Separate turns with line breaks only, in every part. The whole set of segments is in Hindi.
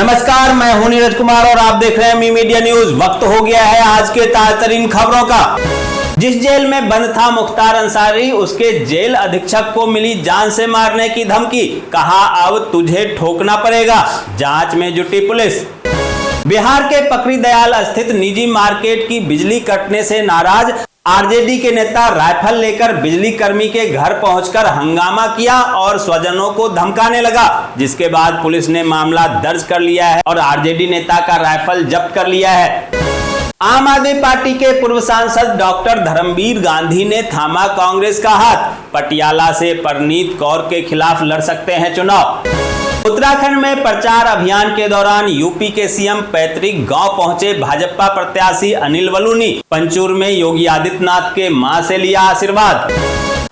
नमस्कार, मैं हूं नीरज कुमार और आप देख रहे हैं मी मीडिया न्यूज। वक्त हो गया है आज के ताजा तरीन खबरों का। जिस जेल में बंद था मुख्तार अंसारी, उसके जेल अधीक्षक को मिली जान से मारने की धमकी। कहा अब तुझे ठोकना पड़ेगा, जांच में जुटी पुलिस। बिहार के पकड़ी दयाल स्थित निजी मार्केट की बिजली कटने से नाराज आरजेडी के नेता राइफल लेकर बिजली कर्मी के घर पहुंचकर हंगामा किया और स्वजनों को धमकाने लगा, जिसके बाद पुलिस ने मामला दर्ज कर लिया है और आरजेडी नेता का राइफल जब्त कर लिया है। आम आदमी पार्टी के पूर्व सांसद डॉक्टर धर्मवीर गांधी ने थामा कांग्रेस का हाथ। पटियाला से परनीत कौर के खिलाफ लड़ सकते हैं चुनाव। उत्तराखंड में प्रचार अभियान के दौरान यूपी के सीएम पैतृक गांव पहुंचे भाजपा प्रत्याशी अनिल बलूनी। पंचूर में योगी आदित्यनाथ के मां से लिया आशीर्वाद।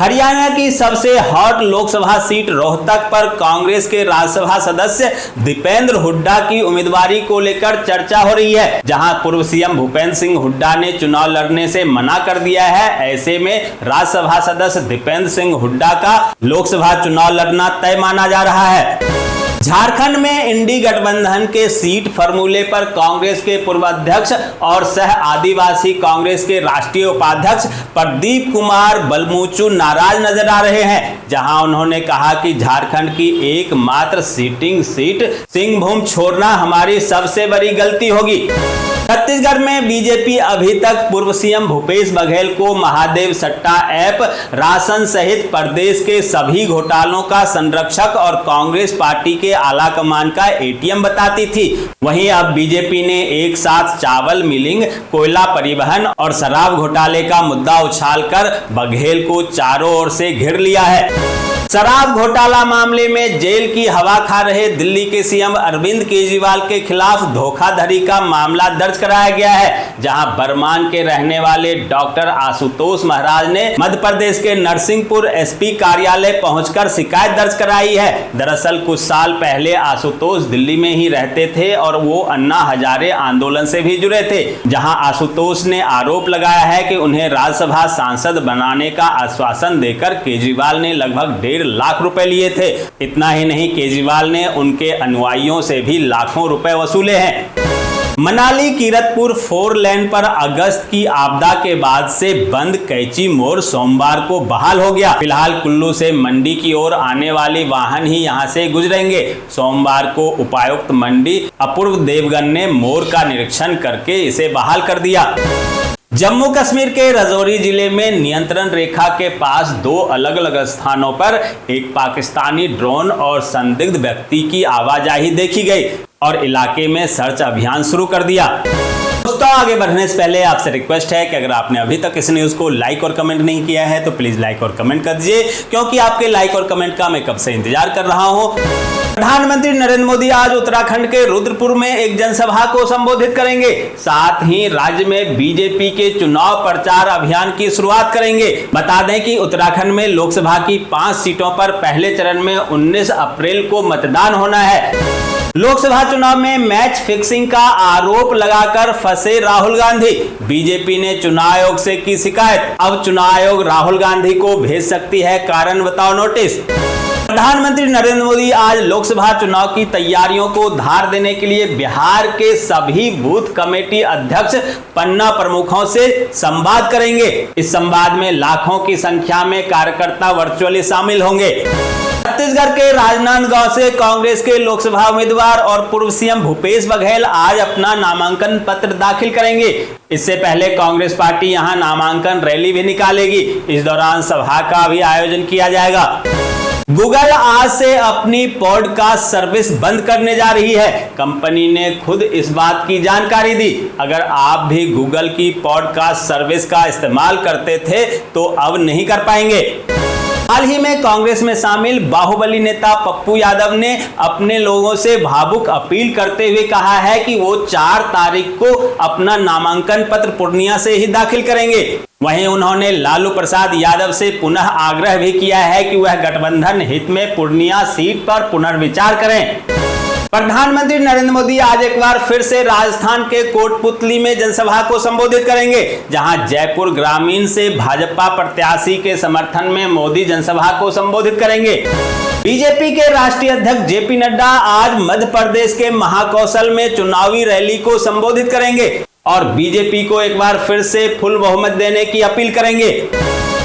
हरियाणा की सबसे हॉट लोकसभा सीट रोहतक पर कांग्रेस के राज्यसभा सदस्य दीपेंद्र हुड्डा की उम्मीदवारी को लेकर चर्चा हो रही है, जहां पूर्व सीएम भूपेंद्र सिंह हुड्डा ने चुनाव लड़ने से मना कर दिया है। ऐसे में राज्यसभा सदस्य दीपेंद्र सिंह हुड्डा का लोकसभा चुनाव लड़ना तय माना जा रहा है। झारखंड में इंडी गठबंधन के सीट फॉर्मूले पर कांग्रेस के पूर्व अध्यक्ष और सह आदिवासी कांग्रेस के राष्ट्रीय उपाध्यक्ष प्रदीप कुमार बलमुचु नाराज नजर आ रहे हैं, जहां उन्होंने कहा कि झारखंड की एकमात्र सिटिंग सीट सिंहभूम छोड़ना हमारी सबसे बड़ी गलती होगी। छत्तीसगढ़ में बीजेपी अभी तक पूर्व सीएम भूपेश बघेल को महादेव सट्टा ऐप, राशन सहित प्रदेश के सभी घोटालों का संरक्षक और कांग्रेस पार्टी के आला कमान का एटीएम बताती थी। वहीं अब बीजेपी ने एक साथ चावल मिलिंग, कोयला परिवहन और शराब घोटाले का मुद्दा उछालकर बघेल को चारों ओर से घेर लिया है। शराब घोटाला मामले में जेल की हवा खा रहे दिल्ली के सीएम अरविंद केजरीवाल के खिलाफ धोखाधड़ी का मामला दर्ज कराया गया है, जहां बर्मान के रहने वाले डॉक्टर आशुतोष महाराज ने मध्य प्रदेश के नरसिंहपुर एसपी कार्यालय पहुंचकर शिकायत दर्ज कराई है। दरअसल कुछ साल पहले आशुतोष दिल्ली में ही रहते थे और वो अन्ना हजारे आंदोलन से भी जुड़े थे, जहां आशुतोष ने आरोप लगाया है कि उन्हें राज्यसभा सांसद बनाने का आश्वासन देकर केजरीवाल ने लगभग 1.5 लाख रुपए लिए थे। इतना ही नहीं, केजरीवाल ने उनके अनुयायियों से भी लाखों रुपए वसूले हैं। मनाली कीरतपुर 4 लेन पर अगस्त की आपदा के बाद से बंद कैची मोड़ सोमवार को बहाल हो गया। फिलहाल कुल्लू से मंडी की ओर आने वाली वाहन ही यहां से गुजरेंगे। सोमवार को उपायुक्त मंडी अपूर्व देवगन ने मोड़ का निरीक्षण करके इसे बहाल कर दिया। जम्मू कश्मीर के राजौरी जिले में नियंत्रण रेखा के पास 2 अलग अलग स्थानों पर एक पाकिस्तानी ड्रोन और संदिग्ध व्यक्ति की आवाजाही देखी गई और इलाके में सर्च अभियान शुरू कर दिया। दोस्तों, आगे बढ़ने से पहले आपसे रिक्वेस्ट है कि अगर आपने अभी तक इस न्यूज को लाइक और कमेंट नहीं किया है तो प्लीज लाइक और कमेंट कर दीजिए, क्योंकि आपके लाइक और कमेंट का मैं कब से इंतजार कर रहा हूं। प्रधानमंत्री नरेंद्र मोदी आज उत्तराखंड के रुद्रपुर में एक जनसभा को संबोधित करेंगे। साथ ही राज्य में बीजेपी के चुनाव प्रचार अभियान की शुरुआत करेंगे। बता दें कि उत्तराखंड में लोकसभा की 5 सीटों पर पहले चरण में 19 अप्रैल को मतदान होना है। लोकसभा चुनाव में मैच फिक्सिंग का आरोप लगाकर फंसे राहुल गांधी। बीजेपी ने चुनाव आयोग से की शिकायत। अब चुनाव आयोग राहुल गांधी को भेज सकती है कारण बताओ नोटिस। प्रधानमंत्री नरेंद्र मोदी आज लोकसभा चुनाव की तैयारियों को धार देने के लिए बिहार के सभी बूथ कमेटी अध्यक्ष, पन्ना प्रमुखों से संवाद करेंगे। इस संवाद में लाखों की संख्या में कार्यकर्ता वर्चुअली शामिल होंगे। छत्तीसगढ़ के राजनांदगांव से कांग्रेस के लोकसभा उम्मीदवार और पूर्व सीएम भूपेश बघेल आज अपना नामांकन पत्र दाखिल करेंगे। इससे पहले कांग्रेस पार्टी यहां नामांकन रैली भी निकालेगी। इस दौरान सभा का भी आयोजन किया जाएगा। गूगल आज से अपनी पॉडकास्ट सर्विस बंद करने जा रही है। कंपनी ने खुद इस बात की जानकारी दी। अगर आप भी गूगल की पॉडकास्ट सर्विस का इस्तेमाल करते थे तो अब नहीं कर पाएंगे। हाल ही में कांग्रेस में शामिल बाहुबली नेता पप्पू यादव ने अपने लोगों से भावुक अपील करते हुए कहा है कि वो 4 तारीख को अपना नामांकन पत्र पूर्णिया से ही दाखिल करेंगे। वहीं उन्होंने लालू प्रसाद यादव से पुनः आग्रह भी किया है कि वह गठबंधन हित में पूर्णिया सीट पर पुनर्विचार करें। प्रधानमंत्री नरेंद्र मोदी आज एक बार फिर से राजस्थान के कोटपुतली में जनसभा को संबोधित करेंगे, जहां जयपुर ग्रामीण से भाजपा प्रत्याशी के समर्थन में मोदी जनसभा को संबोधित करेंगे। बीजेपी के राष्ट्रीय अध्यक्ष जेपी नड्डा आज मध्य प्रदेश के महाकौशल में चुनावी रैली को संबोधित करेंगे और बीजेपी को एक बार फिर से फुल बहुमत देने की अपील करेंगे।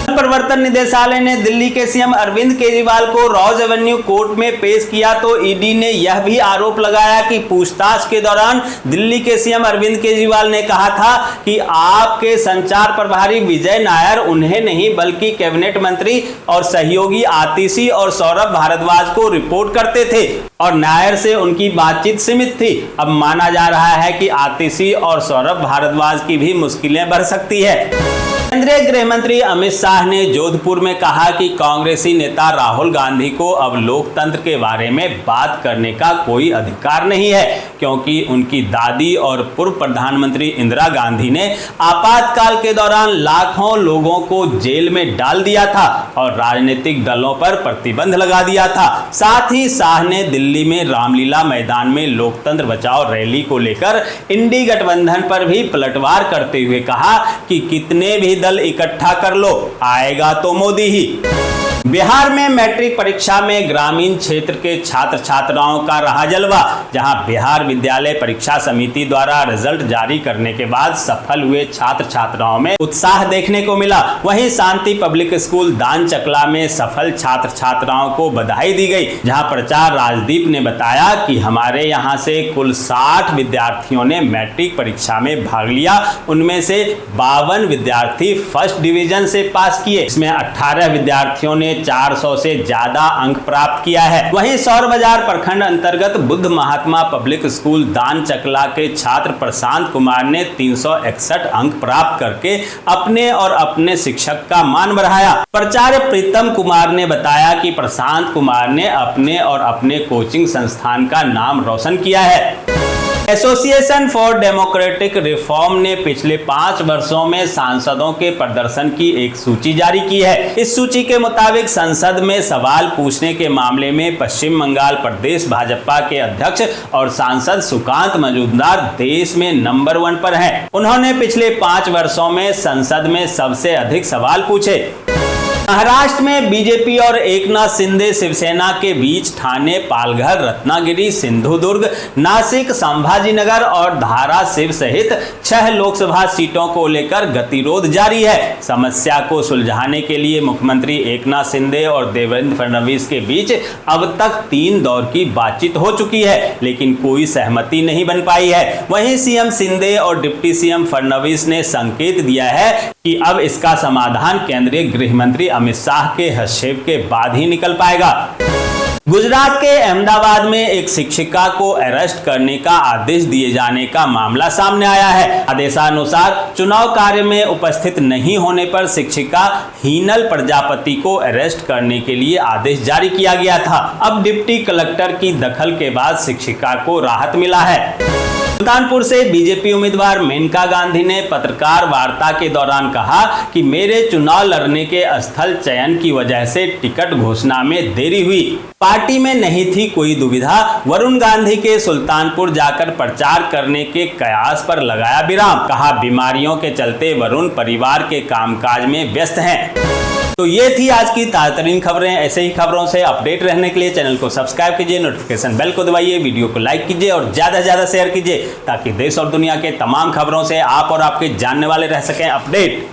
प्रवर्तन निदेशालय ने दिल्ली के सीएम अरविंद केजरीवाल को रॉज एवेन्यू कोर्ट में पेश किया तो ईडी ने यह भी आरोप लगाया कि पूछताछ के दौरान दिल्ली के सीएम अरविंद केजरीवाल ने कहा था कि आपके संचार प्रभारी विजय नायर उन्हें नहीं बल्कि कैबिनेट मंत्री और सहयोगी आतिशी और सौरभ भारद्वाज को रिपोर्ट करते थे और नायर से उनकी बातचीत सीमित थी। अब माना जा रहा है कि आतिशी और सौरभ भारद्वाज की भी मुश्किलें बढ़ सकती है। केंद्रीय गृह मंत्री अमित शाह ने जोधपुर में कहा कि कांग्रेसी नेता राहुल गांधी को अब लोकतंत्र के बारे में बात करने का कोई अधिकार नहीं है, क्योंकि उनकी दादी और पूर्व प्रधानमंत्री इंदिरा गांधी ने आपातकाल के दौरान लाखों लोगों को जेल में डाल दिया था और राजनीतिक दलों पर प्रतिबंध लगा दिया था। साथ ही शाह ने दिल्ली में रामलीला मैदान में लोकतंत्र बचाओ रैली को लेकर इंडी गठबंधन पर भी पलटवार करते हुए कहा कि कितने भी दल इकट्ठा कर लो, आएगा तो मोदी ही। बिहार में मैट्रिक परीक्षा में ग्रामीण क्षेत्र के छात्र छात्राओं का रहा जलवा, जहां बिहार विद्यालय परीक्षा समिति द्वारा रिजल्ट जारी करने के बाद सफल हुए छात्र छात्राओं में उत्साह देखने को मिला। वहीं शांति पब्लिक स्कूल दान चकला में सफल छात्र छात्राओं को बधाई दी गई, जहां प्रचार राजदीप ने बताया कि हमारे यहां से कुल 60 विद्यार्थियों ने मैट्रिक परीक्षा में भाग लिया। उनमें से 52 विद्यार्थी फर्स्ट डिवीजन से पास किए। इसमें 18 विद्यार्थियों ने 400 से ज्यादा अंक प्राप्त किया है। वहीं सौर बाजार प्रखंड अंतर्गत बुद्ध महात्मा पब्लिक स्कूल दान चकला के छात्र प्रशांत कुमार ने 361 अंक प्राप्त करके अपने और अपने शिक्षक का मान बढ़ाया। प्राचार्य प्रीतम कुमार ने बताया कि प्रशांत कुमार ने अपने और अपने कोचिंग संस्थान का नाम रोशन किया है। एसोसिएशन फॉर डेमोक्रेटिक रिफॉर्म ने पिछले 5 वर्षों में सांसदों के प्रदर्शन की एक सूची जारी की है। इस सूची के मुताबिक संसद में सवाल पूछने के मामले में पश्चिम बंगाल प्रदेश भाजपा के अध्यक्ष और सांसद सुकांत मजूमदार देश में नंबर 1 पर हैं। उन्होंने पिछले 5 वर्षों में संसद में सबसे अधिक सवाल पूछे। महाराष्ट्र में बीजेपी और एकनाथ शिंदे शिवसेना के बीच ठाणे, पालघर, रत्नागिरी, सिंधुदुर्ग, नासिक, संभाजीनगर और धाराशिव सहित 6 लोकसभा सीटों को लेकर गतिरोध जारी है। समस्या को सुलझाने के लिए मुख्यमंत्री एकनाथ शिंदे और देवेंद्र फडणवीस के बीच अब तक 3 दौर की बातचीत हो चुकी है, लेकिन कोई सहमति नहीं बन पाई है। वहीं सीएम शिंदे और डिप्टी सीएम फडणवीस ने संकेत दिया है कि अब इसका समाधान केंद्रीय गृह मंत्री अमित शाह के हस्तक्षेप के बाद ही निकल पाएगा। गुजरात के अहमदाबाद में एक शिक्षिका को अरेस्ट करने का आदेश दिए जाने का मामला सामने आया है। आदेशानुसार चुनाव कार्य में उपस्थित नहीं होने पर शिक्षिका हीनल प्रजापति को अरेस्ट करने के लिए आदेश जारी किया गया था। अब डिप्टी कलेक्टर की दखल के बाद शिक्षिका को राहत मिला है। सुल्तानपुर से बीजेपी उम्मीदवार मेनका गांधी ने पत्रकार वार्ता के दौरान कहा कि मेरे चुनाव लड़ने के स्थल चयन की वजह से टिकट घोषणा में देरी हुई। पार्टी में नहीं थी कोई दुविधा। वरुण गांधी के सुल्तानपुर जाकर प्रचार करने के कयास पर लगाया विराम। कहा बीमारियों के चलते वरुण परिवार के कामकाज में व्यस्त हैं। तो ये थी आज की ताज़ा-तरीन खबरें। ऐसे ही खबरों से अपडेट रहने के लिए चैनल को सब्सक्राइब कीजिए, नोटिफिकेशन बेल को दबाइए, वीडियो को लाइक कीजिए और ज़्यादा से ज़्यादा शेयर कीजिए, ताकि देश और दुनिया के तमाम खबरों से आप और आपके जानने वाले रह सकें अपडेट।